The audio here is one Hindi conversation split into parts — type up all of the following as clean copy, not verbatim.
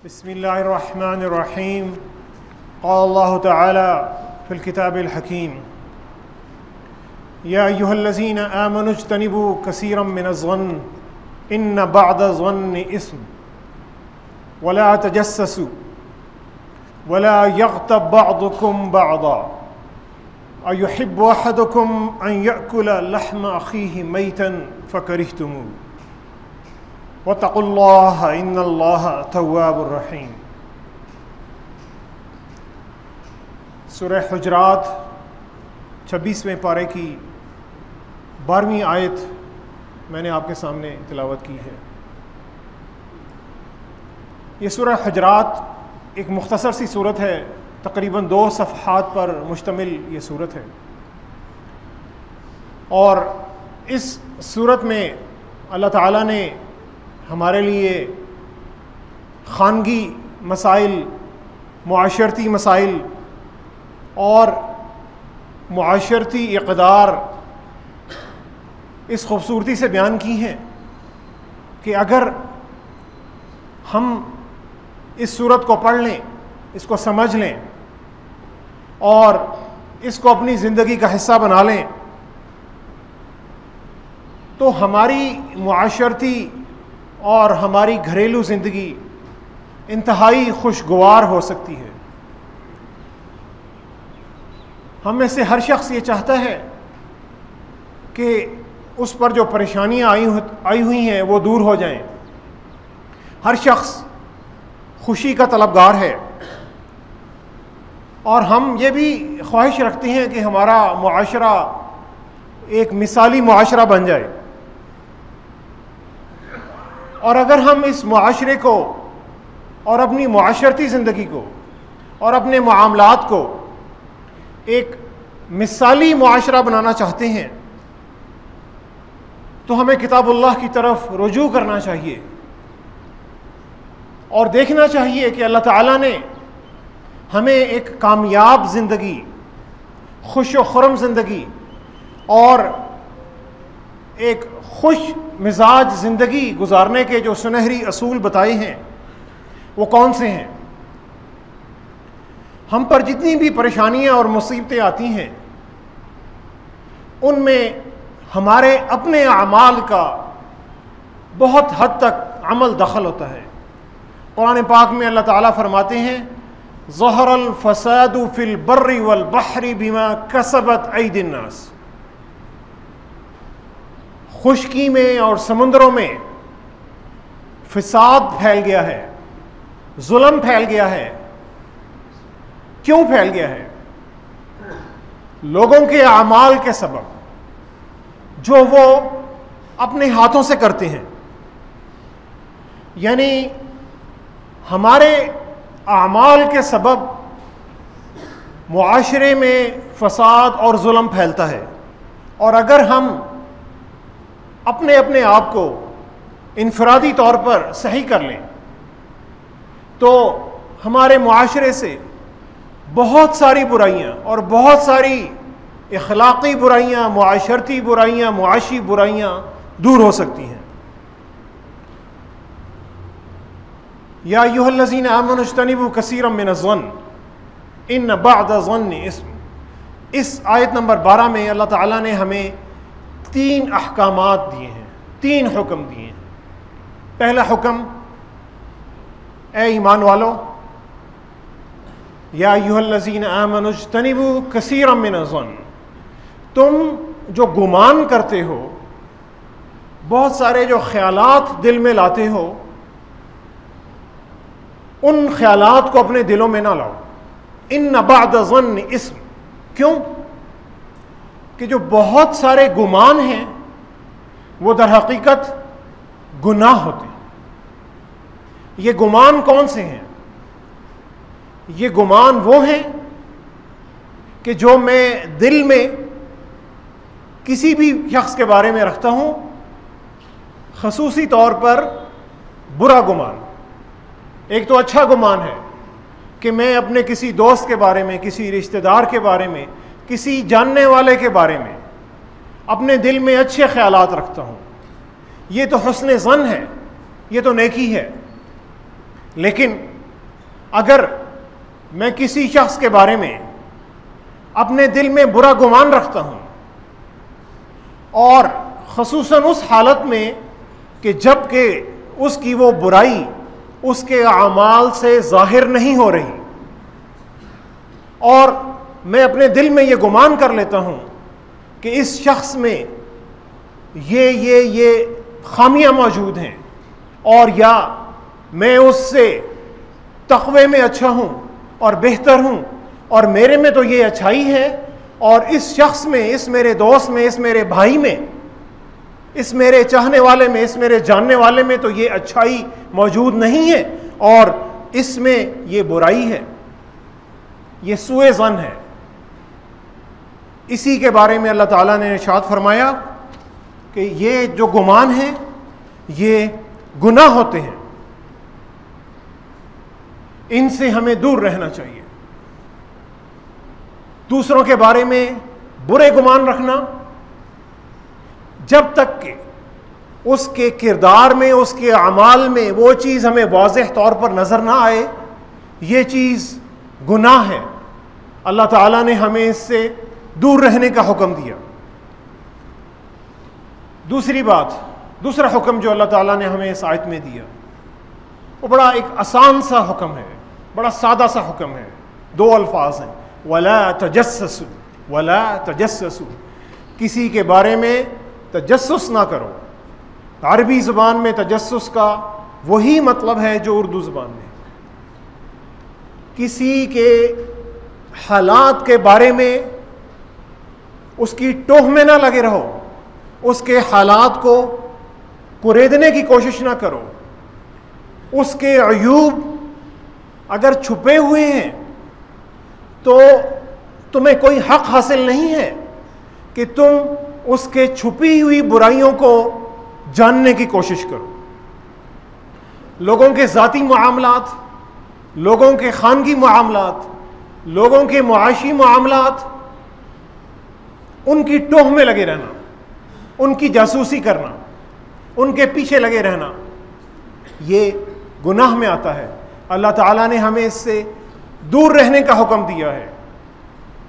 बिस्मिल्लाहिर्रहमानिर्रहीम। क़ालल्लाहु तआला फ़िल किताबिल हकीम या अय्युहल्लज़ीना आमनु इज्तनिबू कसीरम मिनज़्ज़न्न इन्न बअदज़्ज़न्नि इस्म वला तजस्ससू वला यग़्तब बअदुकुम बअदा अयुहिब्बु अहदुकुम अन यअकुल लहम अख़ीहि मैतन फ़करिह्तुमूह वत्तक़ुल्लाह इन्नल्लाह तव्वाबुर रहीम। सूरह हुजरात 26वें पारे की 12वीं आयत मैंने आपके सामने तिलावत की है। ये सूरह हुजरात एक मुख्तसर सी सूरत है, तकरीबन 2 सफ़हात पर मुश्तमिल ये सूरत है। और इस सूरत में अल्लाह ताला ने हमारे लिए ख़ानगी मसाइल, मुआशरती मसाइल और मुआशरती इक़दार इस खूबसूरती से बयान की हैं कि अगर हम इस सूरत को पढ़ लें, इसको समझ लें और इसको अपनी ज़िंदगी का हिस्सा बना लें तो हमारी मुआशरती और हमारी घरेलू ज़िंदगी इंतहाई खुशगवार हो सकती है। हम में से हर शख्स ये चाहता है कि उस पर जो परेशानियां आई हुई हैं वो दूर हो जाएं। हर शख्स खुशी का तलबगार है और हम ये भी ख्वाहिश रखते हैं कि हमारा मुआशरा एक मिसाली मुआशरा बन जाए। और अगर हम इस मुआशरे को और अपनी मुआशरती ज़िंदगी को और अपने मामलात को एक मिसाली मुआशरा बनाना चाहते हैं तो हमें किताबुल्लाह की तरफ रुजू करना चाहिए और देखना चाहिए कि अल्लाह ताला ने हमें एक कामयाब ज़िंदगी, खुश व खुर्रम ज़िंदगी और एक खुश मिजाज ज़िंदगी गुजारने के जो सुनहरी असूल बताए हैं वो कौन से हैं। हम पर जितनी भी परेशानियां और मुसीबतें आती हैं उनमें हमारे अपने अमाल का बहुत हद तक अमल दखल होता है। कुरान पाक में अल्लाह ताला फरमाते हैं ज़हरल फ़सादु फ़िल बर्रि वल बहरि बिमा कसबत ऐदिन नास। खुश्की में और समुद्रों में फिसाद फैल गया है, जुल्म फैल गया है। क्यों फैल गया है? लोगों के अमाल के सबब जो वो अपने हाथों से करते हैं। यानी हमारे अमाल के सबब मुआशरे में फसाद और जुल्म फैलता है। और अगर हम अपने अपने आप को इनफरादी तौर पर सही कर लें तो हमारे मुआशरे से बहुत सारी बुराइयां और बहुत सारी इखलाक़ी बुराइयां, मुआशरती बुराइयां, मुआशी बुराइयां दूर हो सकती हैं। या अय्युहल्लज़ीना आमनु इज्तनिबू कसीरम मिनज़्ज़न्न इन्न बअदज़्ज़न्नि इस्म। इस आयत नंबर 12 में अल्लाह ताला ने हमें 3 अहकामात दिए हैं, 3 हुक्म दिए हैं। पहला हुक्म, ए ईमान वालो, या अय्युहल्लज़ीना आमनु इज्तनिबू कसीरम मिनज़्ज़न्न, तुम जो गुमान करते हो, बहुत सारे जो ख्यालात दिल में लाते हो, उन ख्यालात को अपने दिलों में ना लाओ। इन्न बअदज़्ज़न्नि इस्म। क्यों? कि जो बहुत सारे गुमान हैं वो दर हकीकत गुनाह होते हैं। ये गुमान कौन से हैं? ये गुमान वो हैं कि जो मैं दिल में किसी भी शख्स के बारे में रखता हूं, खसूसी तौर पर बुरा गुमान। एक तो अच्छा गुमान है कि मैं अपने किसी दोस्त के बारे में, किसी रिश्तेदार के बारे में, किसी जानने वाले के बारे में अपने दिल में अच्छे ख्यालात रखता हूँ। ये तो हुस्न ज़न है, ये तो नेकी है। लेकिन अगर मैं किसी शख्स के बारे में अपने दिल में बुरा गुमान रखता हूं, और ख़ुसूसन उस हालत में कि जबकि उसकी वो बुराई उसके अमाल से ज़ाहिर नहीं हो रही, और मैं अपने दिल में ये गुमान कर लेता हूं कि इस शख्स में ये खामियां मौजूद हैं, और या मैं उससे तक़वे में अच्छा हूं और बेहतर हूं, और मेरे में तो ये अच्छाई है, और इस शख्स में, इस मेरे दोस्त में, इस मेरे भाई में, इस मेरे चाहने वाले में, इस मेरे जानने वाले में तो ये अच्छाई मौजूद नहीं है और इसमें ये बुराई है, ये सूए ज़न है। इसी के बारे में अल्लाह ताला ने इरशाद फरमाया कि ये जो गुमान है ये गुनाह होते हैं, इनसे हमें दूर रहना चाहिए। दूसरों के बारे में बुरे गुमान रखना, जब तक कि उसके किरदार में, उसके अमाल में वो चीज़ हमें वाज़ेह तौर पर नज़र ना आए, ये चीज़ गुनाह है। अल्लाह ताला ने हमें इससे दूर रहने का हुक्म दिया। दूसरी बात, दूसरा हुक्म जो अल्लाह ताला ने हमें इस आयत में दिया, वो बड़ा एक आसान सा हुक्म है, बड़ा सादा सा हुक्म है। दो अल्फाज हैं, वला तजस्ससु, वला तजस्ससु, किसी के बारे में तजस्सुस ना करो। अरबी ज़ुबान में तजस्सुस का वही मतलब है जो उर्दू ज़ुबान में। किसी के हालात के बारे में उसकी टोह में ना लगे रहो, उसके हालात को कुरेदने की कोशिश ना करो। उसके अयूब अगर छुपे हुए हैं तो तुम्हें कोई हक हासिल नहीं है कि तुम उसके छुपी हुई बुराइयों को जानने की कोशिश करो। लोगों के ज़ाती मामलात, लोगों के खानगी मामलात, लोगों के मुआशी मामलात, उनकी टोह में लगे रहना, उनकी जासूसी करना, उनके पीछे लगे रहना, ये गुनाह में आता है। अल्लाह ताला ने हमें इससे दूर रहने का हुक्म दिया है।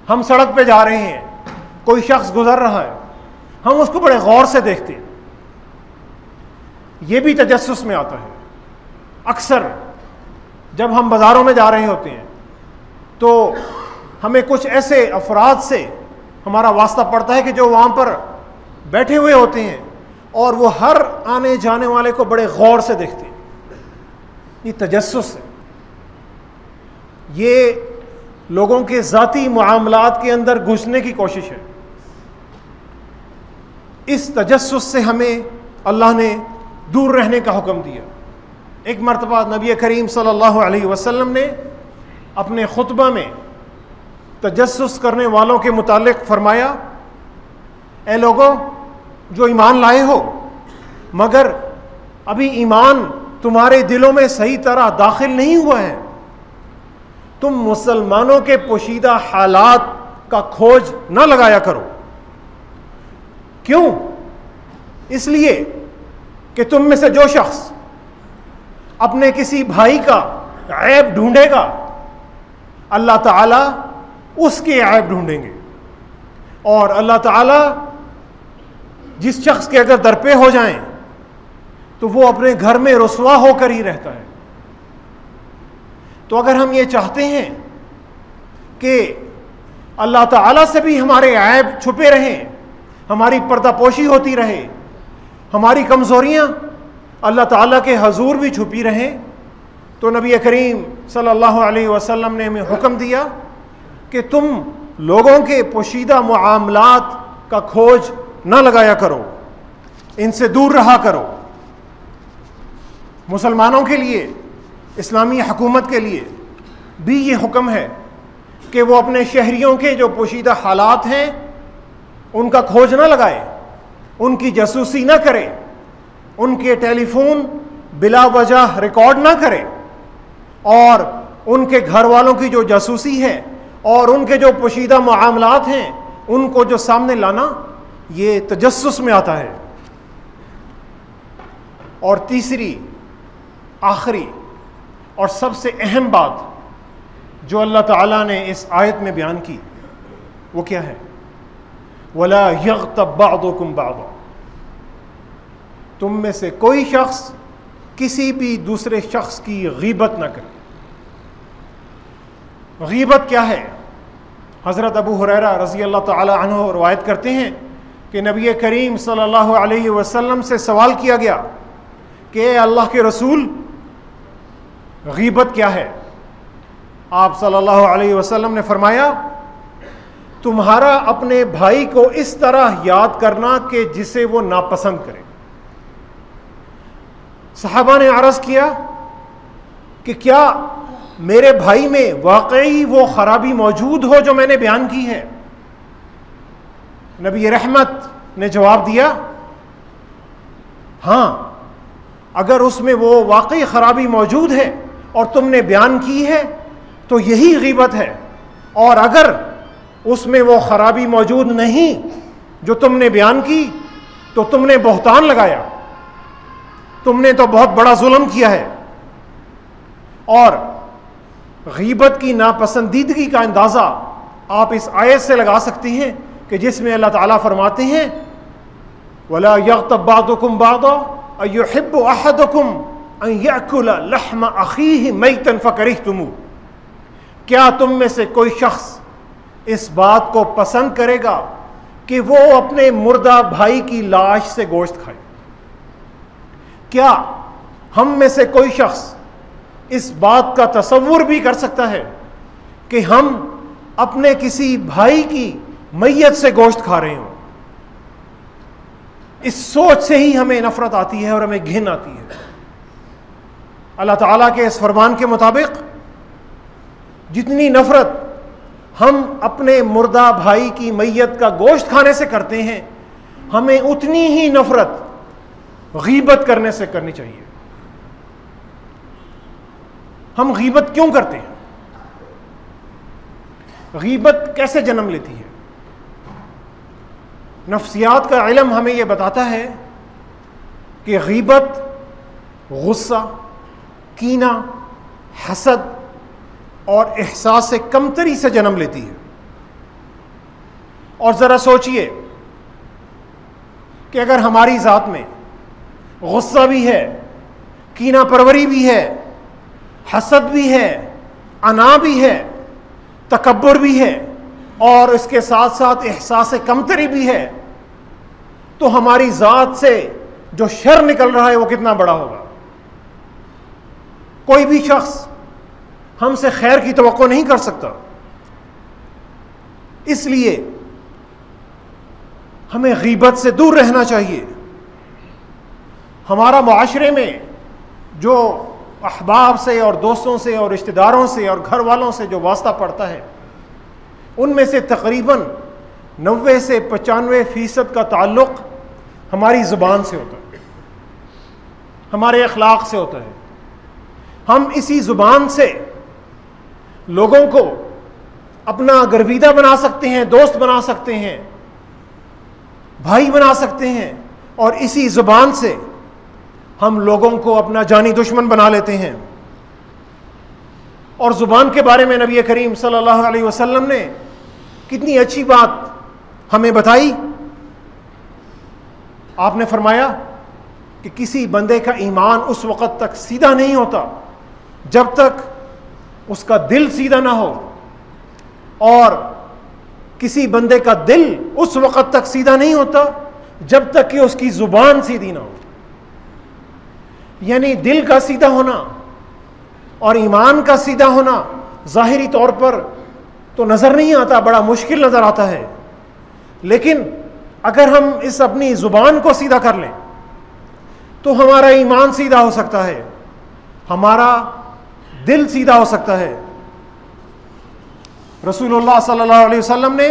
हम सड़क पे जा रहे हैं, कोई शख्स गुजर रहा है, हम उसको बड़े गौर से देखते हैं, ये भी तजस्सुस में आता है। अक्सर जब हम बाज़ारों में जा रहे होते हैं तो हमें कुछ ऐसे अफराद से हमारा वास्ता पड़ता है कि जो वहाँ पर बैठे हुए होते हैं और वो हर आने जाने वाले को बड़े गौर से देखते हैं। ये तजस्सुस है, ये लोगों के ज़ाती मामलात के अंदर घुसने की कोशिश है। इस तजस्सुस से हमें अल्लाह ने दूर रहने का हुक्म दिया। एक मरतबा नबी करीम सल्लल्लाहु अलैहि वसल्लम ने अपने खुतबा में तजस्सुस करने वालों के मुतालिक फरमाया, ए लोगों जो ईमान लाए हो, मगर अभी ईमान तुम्हारे दिलों में सही तरह दाखिल नहीं हुआ है, तुम मुसलमानों के पोशीदा हालात का खोज न लगाया करो। क्यों? इसलिए कि तुम में से जो शख्स अपने किसी भाई का ऐब ढूंढेगा, अल्लाह ताला उसके ऐब ढूंढेंगे, और अल्लाह ताला जिस शख्स के अगर दरपे हो जाएं तो वो अपने घर में रुसवा होकर ही रहता है। तो अगर हम ये चाहते हैं कि अल्लाह ताला से भी हमारे ऐब छुपे रहें, हमारी पर्दापोशी होती रहे, हमारी कमज़ोरियाँ अल्लाह ताला के हजूर भी छुपी रहें, तो नबी करीम सल्लल्लाहु अलैहि वसल्लम ने हमें हुक्म दिया कि तुम लोगों के पोशीदा मामलात का खोज न लगाया करो, इनसे दूर रहा करो। मुसलमानों के लिए, इस्लामी हुकूमत के लिए भी ये हुक्म है कि वो अपने शहरियों के जो पोशीदा हालात हैं उनका खोज न लगाए, उनकी जासूसी न करे, उनके टेलीफोन बिला वजह रिकॉर्ड ना करे, और उनके घर वालों की जो जासूसी है और उनके जो पोशीदा मामलात हैं उनको जो सामने लाना, ये तजस्सुस में आता है। और तीसरी आखिरी और सबसे अहम बात जो अल्लाह ताला ने इस आयत में बयान की वो क्या है? वला यग़्तब बअदुकुम बअदा, तुम में से कोई शख्स किसी भी दूसरे शख्स की गीबत न करे। गीबत क्या है? हज़रत अबू हुरैरा रज़ी अल्लाह ताला अन्हु रवायत करते हैं कि नबी करीम सल्लल्लाहु अलैहि वसल्लम से सवाल किया गया कि अल्लाह के रसूल, गीबत क्या है? आप सल्लल्लाहु अलैहि वसल्लम ने फरमाया, तुम्हारा अपने भाई को इस तरह याद करना कि जिसे वो नापसंद करे। सहाबा ने अर्ज़ किया कि क्या मेरे भाई में वाकई वो खराबी मौजूद हो जो मैंने बयान की है? नबी रहमत ने जवाब दिया, हाँ, अगर उसमें वो वाकई खराबी मौजूद है और तुमने बयान की है तो यही गीबत है, और अगर उसमें वो खराबी मौजूद नहीं जो तुमने बयान की तो तुमने बहतान लगाया, तुमने तो बहुत बड़ा जुल्म किया है। और गीबत की नापसंदीदगी का अंदाज़ा आप इस आयत से लगा सकते हैं कि जिसमें अल्लाह ताला फरमाते हैं, वला यग़्तब बअदुकुम बअदा अयुहिब्बु अहदुकुम अन यअकुल लहम अखीहि मैतन फकरिहतुमू, क्या तुम में से कोई शख्स इस बात को पसंद करेगा कि वो अपने मुर्दा भाई की लाश से गोश्त खाए? क्या हम में से कोई शख्स इस बात का तसव्वुर भी कर सकता है कि हम अपने किसी भाई की मैयत से गोश्त खा रहे हों? इस सोच से ही हमें नफरत आती है और हमें घिन आती है। अल्लाह ताला के इस फरमान के मुताबिक जितनी नफरत हम अपने मुर्दा भाई की मैयत का गोश्त खाने से करते हैं, हमें उतनी ही नफरत गीबत करने से करनी चाहिए। हम गीबत क्यों करते हैं? गीबत कैसे जन्म लेती है? नफ्सियात का इल्म हमें यह बताता है कि गीबत गुस्सा, कीना, हसद और एहसास से कमतरी से जन्म लेती है। और ज़रा सोचिए कि अगर हमारी ज़ात में गुस्सा भी है, कीना परवरी भी है, हसद भी है, अना भी है, तकब्बुर भी है और इसके साथ साथ एहसास से कमतरी भी है, तो हमारी ज़ात से जो शर निकल रहा है वो कितना बड़ा होगा। कोई भी शख्स हमसे खैर की तवक्को नहीं कर सकता। इसलिए हमें गीबत से दूर रहना चाहिए। हमारा मुआशरे में जो अहबाब से और दोस्तों से और रिश्तेदारों से और घर वालों से जो वास्ता पड़ता है, उनमें से तकरीबन 90 से 95% का ताल्लुक़ हमारी ज़ुबान से होता है, हमारे अखलाक से होता है। हम इसी ज़ुबान से लोगों को अपना गर्विदा बना सकते हैं, दोस्त बना सकते हैं, भाई बना सकते हैं, और इसी ज़ुबान से हम लोगों को अपना जानी दुश्मन बना लेते हैं। और ज़ुबान के बारे में नबी करीम सल्लल्लाहु अलैहि वसल्लम ने कितनी अच्छी बात हमें बताई। आपने फरमाया कि किसी बंदे का ईमान उस वक़्त तक सीधा नहीं होता जब तक उसका दिल सीधा ना हो, और किसी बंदे का दिल उस वक़्त तक सीधा नहीं होता जब तक कि उसकी ज़ुबान सीधी ना हो। यानी दिल का सीधा होना और ईमान का सीधा होना ज़ाहिरी तौर पर तो नज़र नहीं आता, बड़ा मुश्किल नज़र आता है, लेकिन अगर हम इस अपनी ज़ुबान को सीधा कर लें तो हमारा ईमान सीधा हो सकता है, हमारा दिल सीधा हो सकता है। रसूलुल्लाह सल्लल्लाहु अलैहि वसल्लम ने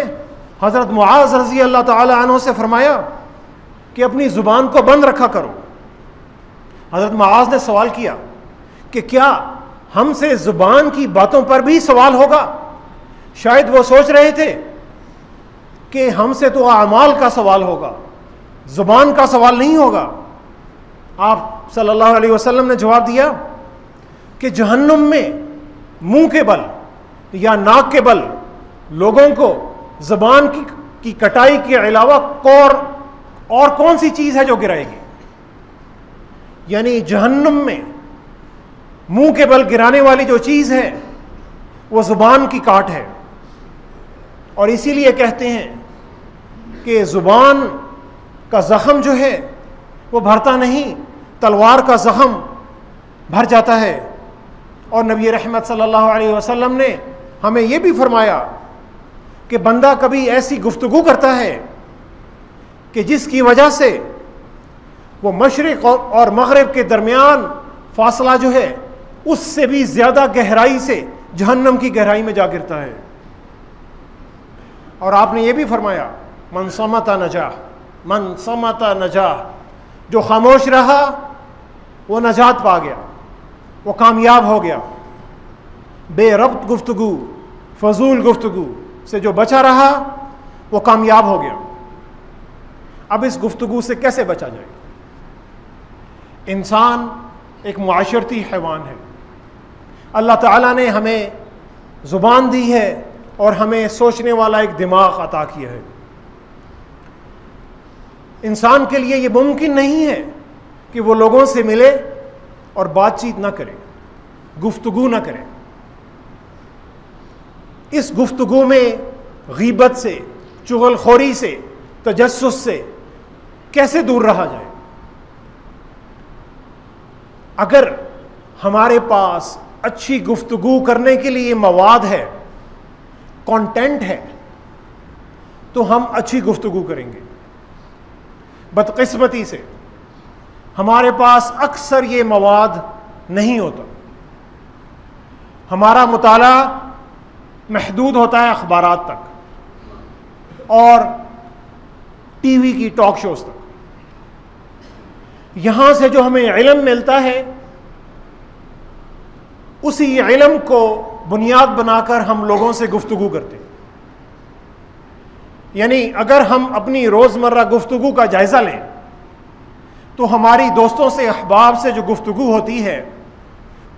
हज़रत मुआज़ रज़ी अल्लाह ताला अन्हु से फरमाया कि अपनी ज़ुबान को बंद रखा करो। हज़रत मुआज़ ने सवाल किया कि क्या हमसे ज़ुबान की बातों पर भी सवाल होगा? शायद वो सोच रहे थे कि हमसे तो आमाल का सवाल होगा, ज़ुबान का सवाल नहीं होगा। आप सल्लल्लाहु अलैहि वसल्लम ने जवाब दिया, कि जहन्नुम में मुंह के बल या नाक के बल लोगों को जबान की कटाई के अलावा और कौन सी चीज है जो गिराएगी। यानी जहन्नुम में मुंह के बल गिराने वाली जो चीज है वो जुबान की काट है। और इसीलिए कहते हैं कि जुबान का जख्म जो है वो भरता नहीं, तलवार का जख्म भर जाता है। और नबी रहमत सल्लल्लाहु अलैहि वसल्लम ने हमें यह भी फरमाया कि बंदा कभी ऐसी गुफ्तगू करता है कि जिसकी वजह से वो मशरिक और मगरिब के दरमियान फासला जो है उससे भी ज्यादा गहराई से जहन्नम की गहराई में जा गिरता है। और आपने ये भी फरमाया मन समता नजा, मन समता नजा, जो खामोश रहा वो नजात पा गया, वो कामयाब हो गया। बेरब्त गुफ्तगू, फजूल गुफ्तगू से जो बचा रहा वो कामयाब हो गया। अब इस गुफ्तगू से कैसे बचा जाए? इंसान एक मुआशरती हैवान है। अल्लाह ताला ने हमें ज़ुबान दी है और हमें सोचने वाला एक दिमाग अता किया है। इंसान के लिए ये मुमकिन नहीं है कि वो लोगों से मिले और बातचीत ना करे, गुफ्तगू ना करे। इस गुफ्तगू में गीबत से, चुगलखोरी से, तजस्सुस से कैसे दूर रहा जाए? अगर हमारे पास अच्छी गुफ्तगू करने के लिए मवाद है, कंटेंट है, तो हम अच्छी गुफ्तगू करेंगे। बदकिस्मती से हमारे पास अक्सर ये मवाद नहीं होता। हमारा मुताला महदूद होता है अखबारात तक और टीवी की टॉक शोज तक। यहां से जो हमें इल्म मिलता है उसी इल्म को बुनियाद बनाकर हम लोगों से गुफ्तगू करते हैं। यानी अगर हम अपनी रोजमर्रा गुफ्तगू का जायजा लें तो हमारी दोस्तों से, अहबाब से जो गुफ्तगू होती है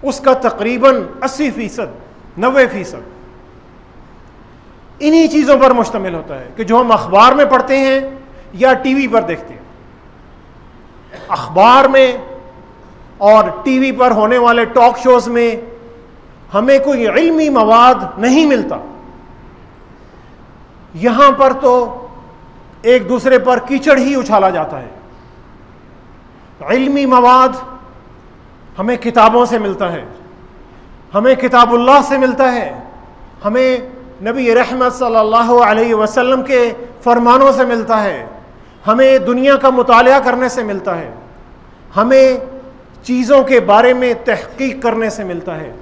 उसका तकरीबन 80%, 90% इन्हीं चीजों पर मुश्तमिल होता है कि जो हम अखबार में पढ़ते हैं या टीवी पर देखते हैं। अखबार में और टीवी पर होने वाले टॉक शोज में हमें कोई इल्मी मवाद नहीं मिलता। यहां पर तो एक दूसरे पर कीचड़ ही उछाला जाता है। इल्मी मवाद हमें किताबों से मिलता है, हमें किताबुल्लाह से मिलता है, हमें नबी रहमत सल्लल्लाहु अलैहि वसल्लम के फरमानों से मिलता है, हमें दुनिया का मुतालिया करने से मिलता है, हमें चीज़ों के बारे में तहकीक करने से मिलता है।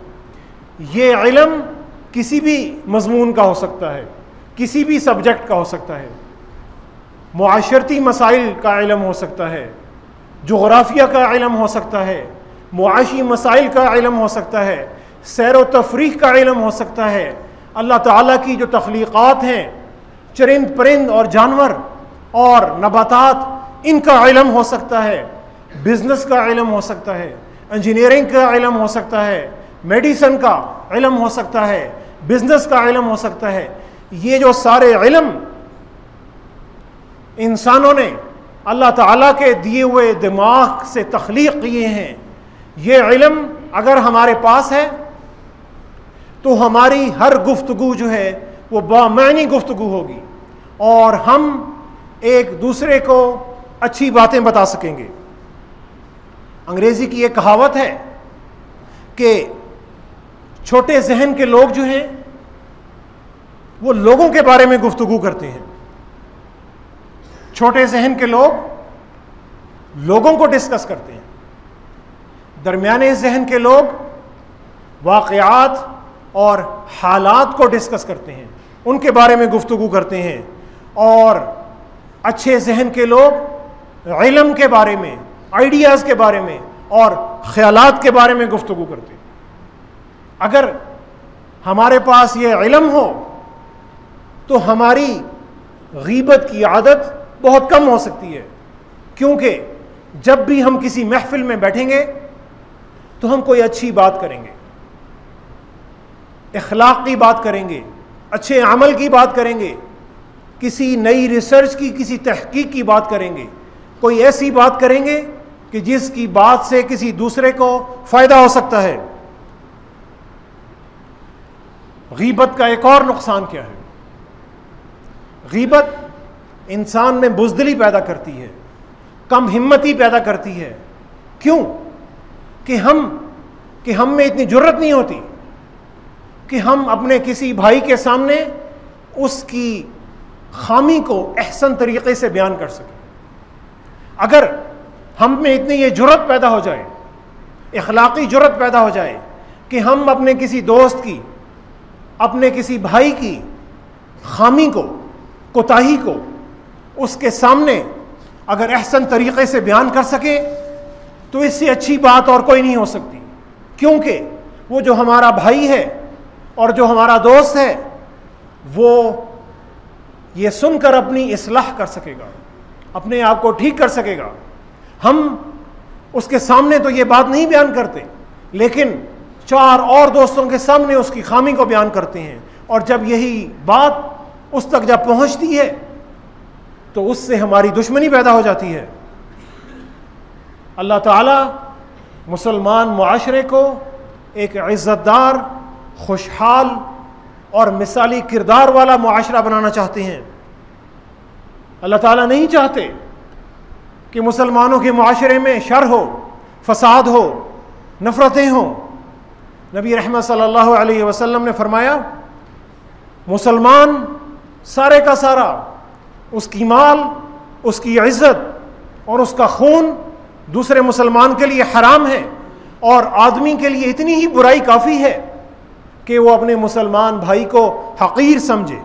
ये इल्म किसी भी मजमून का हो सकता है, किसी भी सब्जेक्ट का हो सकता है। मुआशरती मसाइल का इल्म हो सकता है, जोग्राफिया का इल्म हो सकता है, मुआशी मसाइल का इल्म हो सकता है, सैर व तफरीह का इल्म हो सकता है। अल्लाह ताला की जो तख्लीक़ात हैं, चरिंद परिंद और जानवर और नबातात, इनका इल्म हो सकता है। बिजनेस का इल्म हो सकता है, इंजीनियरिंग का इल्म हो सकता है, मेडिसिन का इल्म हो सकता है, बिजनेस का इल्म हो सकता है। ये जो सारे इल्म इंसानों ने अल्लाह ताला के दिए हुए दिमाग से तख्लीक किए हैं, ये इल्म अगर हमारे पास है तो हमारी हर गुफ्तगू जो है वो बामानी गुफ्तगू होगी और हम एक दूसरे को अच्छी बातें बता सकेंगे। अंग्रेजी की एक कहावत है कि छोटे जहन के लोग जो हैं वो लोगों के बारे में गुफ्तगू करते हैं। छोटे जहन के लोग लोगों को डिस्कस करते हैं, दरमियाने जहन के लोग वाक़यात और हालात को डिस्कस करते हैं, उनके बारे में गुफ्तगू करते हैं, और अच्छे जहन के लोग इल्म के बारे में, आइडियाज़ के बारे में और ख्यालात के बारे में गुफ्तगू करते हैं। अगर हमारे पास ये इल्म हो तो हमारी गीबत की आदत बहुत कम हो सकती है, क्योंकि जब भी हम किसी महफिल में बैठेंगे तो हम कोई अच्छी बात करेंगे, इखलाक की बात करेंगे, अच्छे अमल की बात करेंगे, किसी नई रिसर्च की, किसी तहकीक की बात करेंगे, कोई ऐसी बात करेंगे कि जिसकी बात से किसी दूसरे को फायदा हो सकता है। गीबत का एक और नुकसान क्या है? गीबत इंसान में बुज़दिली पैदा करती है, कम हिम्मती पैदा करती है। क्यों? कि हम में इतनी जुर्रत नहीं होती कि हम अपने किसी भाई के सामने उसकी खामी को अहसन तरीके से बयान कर सकें। अगर हम में इतनी ये जुर्रत पैदा हो जाए, इखलाकी जुर्रत पैदा हो जाए कि हम अपने किसी दोस्त की, अपने किसी भाई की खामी को, कोताही को उसके सामने अगर अहसन तरीके से बयान कर सके, तो इससे अच्छी बात और कोई नहीं हो सकती। क्योंकि वो जो हमारा भाई है और जो हमारा दोस्त है, वो ये सुनकर अपनी इस्लाह कर सकेगा, अपने आप को ठीक कर सकेगा। हम उसके सामने तो ये बात नहीं बयान करते, लेकिन 4 और दोस्तों के सामने उसकी खामी को बयान करते हैं। और जब यही बात उस तक जब पहुंचती है तो उससे हमारी दुश्मनी पैदा हो जाती है। अल्लाह ताला मुसलमान मुआशरे को एक इज़्ज़तदार, खुशहाल और मिसाली किरदार वाला मुआशरा बनाना चाहते हैं। अल्लाह ताला नहीं चाहते कि मुसलमानों के मुआशरे में शर हो, फसाद हो, नफ़रतें हों। नबी रहमत सल्लल्लाहु अलैहि वसल्लम ने फरमाया, मुसलमान सारे का सारा, उसकी माल, उसकी इज़्ज़त और उसका खून दूसरे मुसलमान के लिए हराम है, और आदमी के लिए इतनी ही बुराई काफ़ी है कि वो अपने मुसलमान भाई को हक़ीर समझे।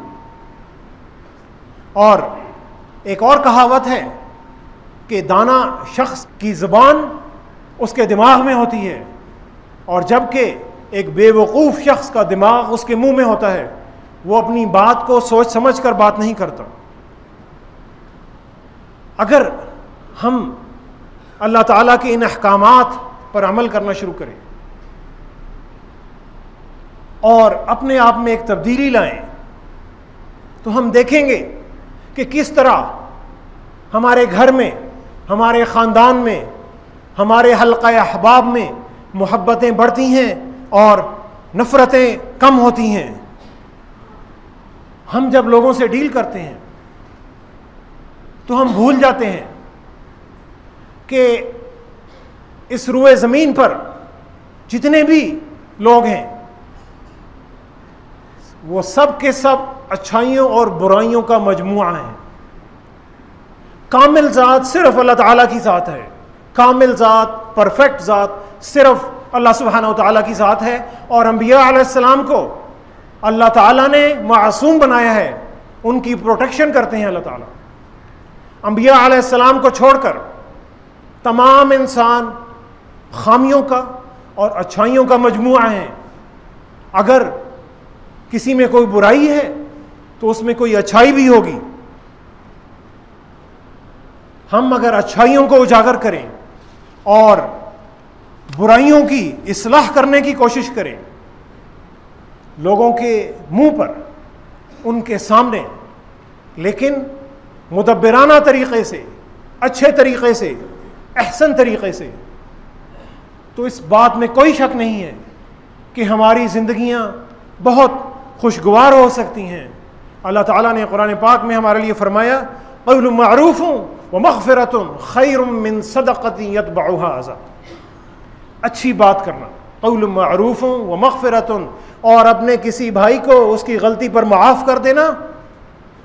और एक और कहावत है कि दाना शख्स की ज़ुबान उसके दिमाग में होती है, और जबकि एक बेवकूफ़ शख्स का दिमाग उसके मुंह में होता है। वो अपनी बात को सोच समझ कर बात नहीं करता। अगर हम अल्लाह ताला के इन अहकामात पर अमल करना शुरू करें और अपने आप में एक तब्दीली लाएं, तो हम देखेंगे कि किस तरह हमारे घर में, हमारे ख़ानदान में, हमारे हल्क़ा अहबाब में मोहब्बतें बढ़ती हैं और नफ़रतें कम होती हैं। हम जब लोगों से डील करते हैं तो हम भूल जाते हैं कि इस रुए ज़मीन पर जितने भी लोग हैं, वो सब के सब अच्छाइयों और बुराइयों का मजमुआ है। कामिल ज़ात सिर्फ अल्लाह ताला की ज़ात है। कामिल ज़ात, परफेक्ट ज़ात सिर्फ अल्लाह सुब्हानहू व तआला की ज़ात है। और अंबिया अलैहिस्सलाम को अल्लाह ताला ने मासूम बनाया है, उनकी प्रोटेक्शन करते हैं अल्लाह ताला। अंबिया अलैहिस्सलाम को छोड़कर तमाम इंसान खामियों का और अच्छाइयों का मजमुआ है। अगर किसी में कोई बुराई है तो उसमें कोई अच्छाई भी होगी। हम अगर अच्छाइयों को उजागर करें और बुराइयों की इस्लाह करने की कोशिश करें, लोगों के मुंह पर, उनके सामने, लेकिन मुदब्बिराना तरीक़े से, अच्छे तरीक़े से, अहसन तरीक़े से, तो इस बात में कोई शक नहीं है कि हमारी ज़िंदगियाँ बहुत खुशगवार हो सकती हैं। अल्लाह ताला ने कुरान पाक में हमारे लिए फरमाया, क़ौलुम मअरूफ़ुन व मग़फ़िरतुन ख़ैरुम मिन सदक़तिन यतबउहा अज़ा। अच्छी बात करना, क़ौलुम मअरूफ़ुन व मग़फ़िरतुन, और अपने किसी भाई को उसकी गलती पर माफ़ कर देना,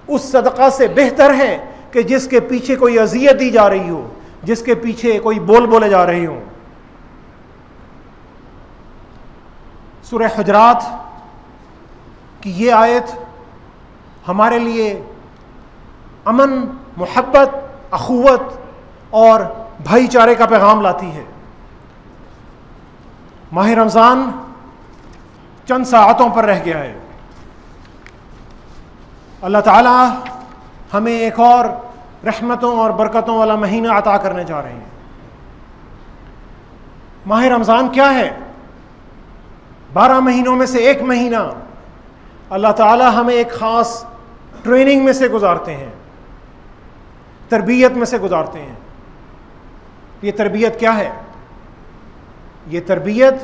उस सदक़ा से बेहतर है कि जिसके पीछे कोई अज़ियत दी जा रही हो, जिसके पीछे कोई बोल बोले जा रही हो। सूरह हुजरात कि ये आयत हमारे लिए अमन, मोहब्बत, अखुवत और भाईचारे का पैगाम लाती है। माह रमज़ान चंद साअतों पर रह गया है। अल्लाह ताला हमें एक और रहमतों और बरकतों वाला महीना अता करने जा रहे हैं। माह रमज़ान क्या है? 12 महीनों में से एक महीना अल्लाह ताला हमें एक ख़ास ट्रेनिंग में से गुजारते हैं, तरबियत में से गुजारते हैं। ये तरबियत क्या है? ये तरबियत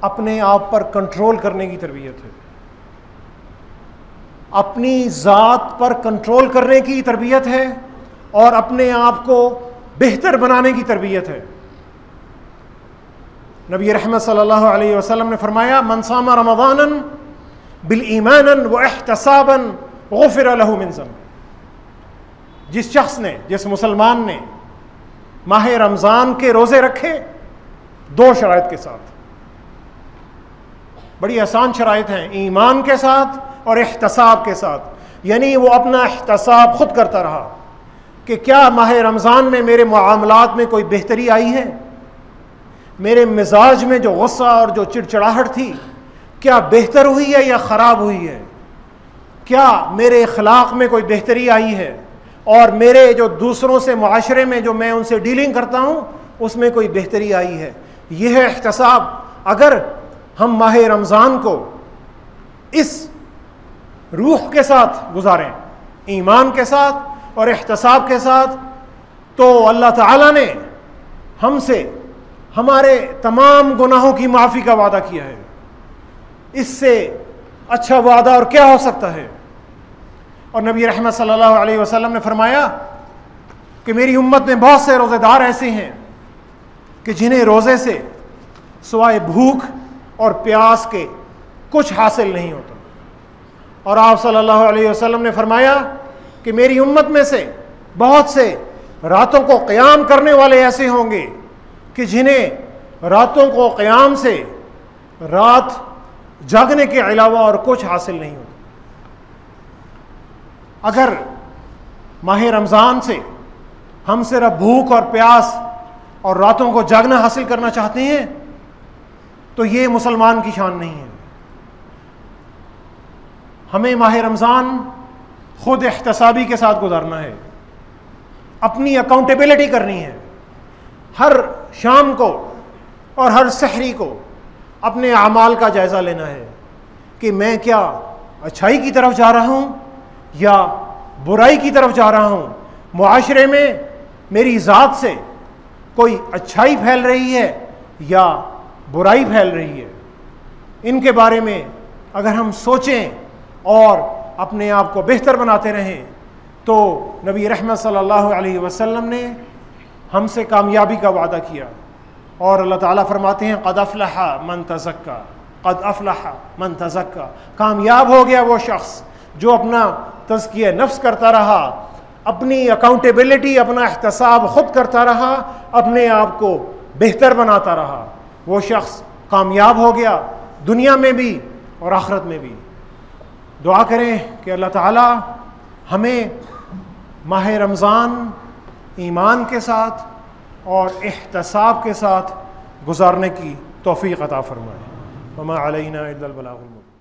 अपने आप पर कंट्रोल करने की तरबियत है, अपनी ज़ात पर कंट्रोल करने की तरबियत है और अपने आप को बेहतर बनाने की तरबियत है। नबी रहमत सल्लल्लाहु अलैहि वसल्लम ने फरमाया, मन सामा रमज़ानन बिल ईमानन व इहतिसाबन गुफ़िर लहु मिन ज़ंब। जिस शख्स ने, जिस मुसलमान ने माह रमज़ान के रोज़े रखे 2 शराइत के साथ, बड़ी आसान शराइत हैं, ईमान के साथ और इहतिसाब के साथ। यानी वो अपना इहतिसाब खुद करता रहा कि क्या माह रमज़ान में मेरे मुआमलात में कोई बेहतरी आई है, मेरे मिजाज में जो गुस्सा और जो चिड़चिड़ाहट थी क्या बेहतर हुई है या ख़राब हुई है, क्या मेरे अखलाक में कोई बेहतरी आई है और मेरे जो दूसरों से मुआशरे में जो मैं उनसे डीलिंग करता हूँ उसमें कोई बेहतरी आई है। यह है इहतिसाब। अगर हम माह रमज़ान को इस रूह के साथ गुजारें, ईमान के साथ और इहतिसाब के साथ, तो अल्लाह ताला ने हमसे हमारे तमाम गुनाहों की माफ़ी का वादा किया है। इससे अच्छा वादा और क्या हो सकता है? और नबी रहमत सल्लल्लाहु अलैहि वसल्लम ने फरमाया कि मेरी उम्मत में बहुत से रोज़ेदार ऐसे हैं कि जिन्हें रोज़े से सिवाय भूख और प्यास के कुछ हासिल नहीं होता। और आप सल्लल्लाहु अलैहि वसल्लम ने फरमाया कि मेरी उम्मत में से बहुत से रातों को क़याम करने वाले ऐसे होंगे कि जिन्हें रातों को क़याम से, रात जागने के अलावा और कुछ हासिल नहीं होता। अगर माह रमज़ान से हम सिर्फ भूख और प्यास और रातों को जागना हासिल करना चाहते हैं तो ये मुसलमान की शान नहीं है। हमें माह रमज़ान खुद इहतिसाबी के साथ गुजारना है, अपनी अकाउंटेबिलिटी करनी है। हर शाम को और हर सहरी को अपने अमाल का जायज़ा लेना है कि मैं क्या अच्छाई की तरफ जा रहा हूँ या बुराई की तरफ जा रहा हूँ। मुआशरे में मेरी ज़ात से कोई अच्छाई फैल रही है या बुराई फैल रही है। इनके बारे में अगर हम सोचें और अपने आप को बेहतर बनाते रहें तो नबी रहमत सल्लल्लाहु अलैहि वसल्लम ने हमसे कामयाबी का वादा किया। और अल्लाह ताला फरमाते हैं, क़द अफ़लहा मन तज़क्का, क़द अफ़लहा मन तज़क्का। कामयाब हो गया वो शख्स जो अपना तज़किया नफ्स करता रहा, अपनी अकाउंटेबिलिटी, अपना एहतसाब खुद करता रहा, अपने आप को बेहतर बनाता रहा। वो शख्स कामयाब हो गया दुनिया में भी और आखिरत में भी। दुआ करें कि अल्लाह ताला हमें माह रमज़ान ईमान के साथ और इहतसाब के साथ गुजारने की तौफ़ीक़ अता फ़रमाए। वमा अलैना इल्लल बलागुल मुबीन।